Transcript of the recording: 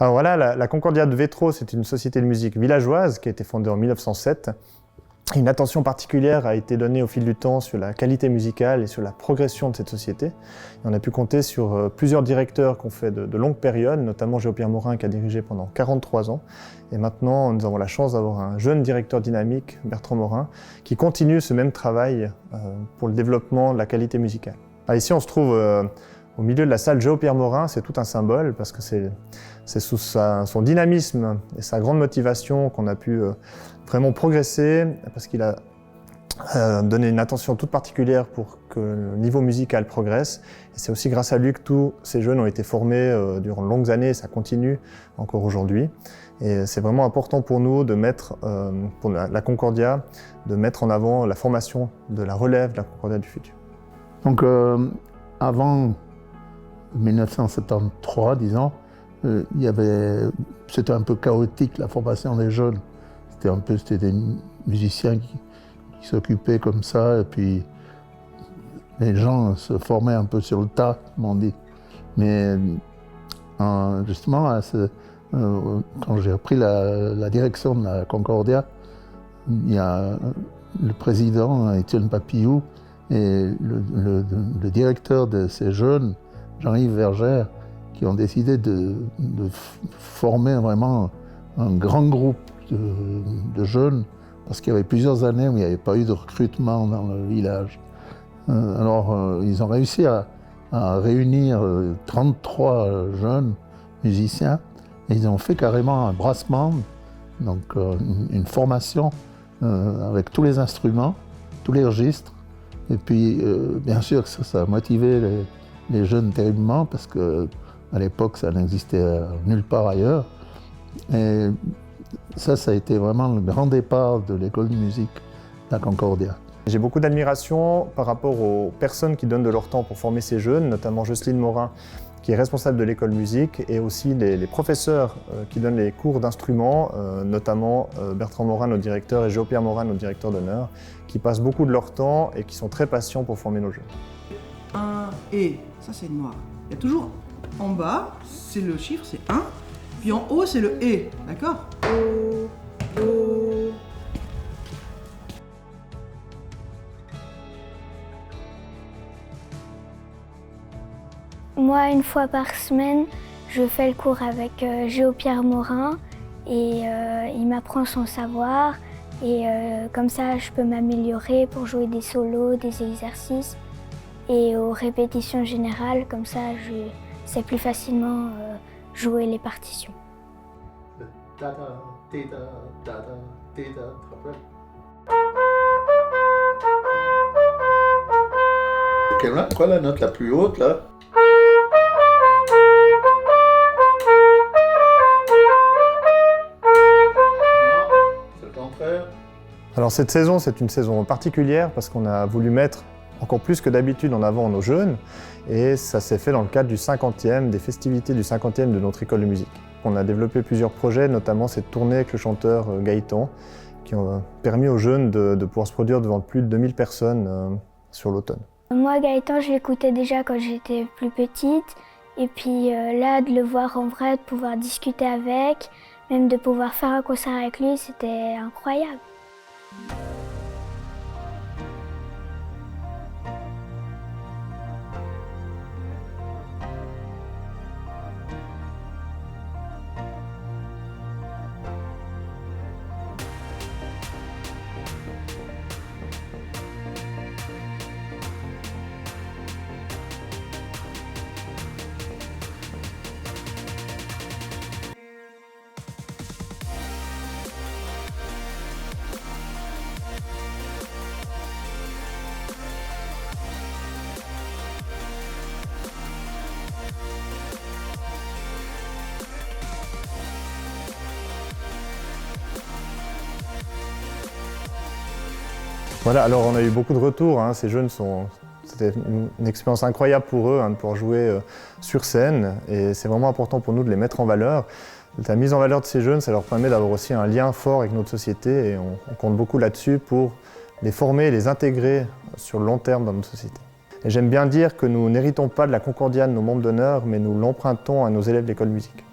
Alors voilà, la Concordia de Vétros, c'est une société de musique villageoise qui a été fondée en 1907. Une attention particulière a été donnée au fil du temps sur la qualité musicale et sur la progression de cette société. Et on a pu compter sur plusieurs directeurs qui ont fait de longues périodes, notamment Géo-Pierre Morin qui a dirigé pendant 43 ans. Et maintenant, nous avons la chance d'avoir un jeune directeur dynamique, Bertrand Morin, qui continue ce même travail pour le développement de la qualité musicale. Alors ici, on se trouve au milieu de la salle Géo-Pierre Morin. C'est tout un symbole parce que c'est sous son dynamisme et sa grande motivation qu'on a pu vraiment progresser, parce qu'il a donné une attention toute particulière pour que le niveau musical progresse. Et c'est aussi grâce à lui que tous ces jeunes ont été formés durant de longues années, et ça continue encore aujourd'hui. Et c'est vraiment important pour nous de mettre, pour la Concordia, de mettre en avant la formation de la relève de la Concordia du futur. Donc avant 1973, disons, c'était un peu chaotique la formation des jeunes. C'était des musiciens qui s'occupaient comme ça, et puis les gens se formaient un peu sur le tas, comme on dit. Mais justement, quand j'ai repris la direction de la Concordia, il y a le président, Étienne Papillou, et le directeur de ces jeunes, Jean-Yves Vergère, qui ont décidé de former vraiment un grand groupe de jeunes, parce qu'il y avait plusieurs années où il n'y avait pas eu de recrutement dans le village. Alors ils ont réussi à réunir 33 jeunes musiciens, et ils ont fait carrément un brass band, donc une formation avec tous les instruments, tous les registres. Et puis bien sûr ça a motivé les jeunes terriblement, parce qu'à l'époque ça n'existait nulle part ailleurs. Et ça a été vraiment le grand départ de l'école de musique de la Concordia. J'ai beaucoup d'admiration par rapport aux personnes qui donnent de leur temps pour former ces jeunes, notamment Jocelyne Morin, qui est responsable de l'école musique, et aussi les professeurs qui donnent les cours d'instruments, notamment Bertrand Morin, notre directeur, et Géo-Pierre Morin, notre directeur d'honneur, qui passent beaucoup de leur temps et qui sont très patients pour former nos jeunes. Un et, ça c'est noir. Il y a toujours en bas, c'est le chiffre, c'est 1. Puis en haut, c'est le et, d'accord? Moi, une fois par semaine, je fais le cours avec Géo-Pierre Morin, et il m'apprend son savoir, et comme ça je peux m'améliorer pour jouer des solos, des exercices, et aux répétitions générales, comme ça je sais plus facilement jouer les partitions. Quoi la note la plus haute là? C'est le contraire. Alors cette saison, c'est une saison particulière parce qu'on a voulu mettre encore plus que d'habitude en avant nos jeunes, et ça s'est fait dans le cadre du 50e, des festivités du 50e de notre école de musique. On a développé plusieurs projets, notamment cette tournée avec le chanteur Gaëtan, qui ont permis aux jeunes de pouvoir se produire devant plus de 2000 personnes sur l'automne. Moi, Gaëtan, je l'écoutais déjà quand j'étais plus petite, et puis là, de le voir en vrai, de pouvoir discuter avec, même de pouvoir faire un concert avec lui, c'était incroyable. Voilà, alors on a eu beaucoup de retours, hein. Ces jeunes c'était une expérience incroyable pour eux, hein, de pouvoir jouer sur scène, et c'est vraiment important pour nous de les mettre en valeur. La mise en valeur de ces jeunes, ça leur permet d'avoir aussi un lien fort avec notre société, et on compte beaucoup là-dessus pour les former et les intégrer sur le long terme dans notre société. Et j'aime bien dire que nous n'héritons pas de la Concordia de nos membres d'honneur, mais nous l'empruntons à nos élèves de l'école de musique.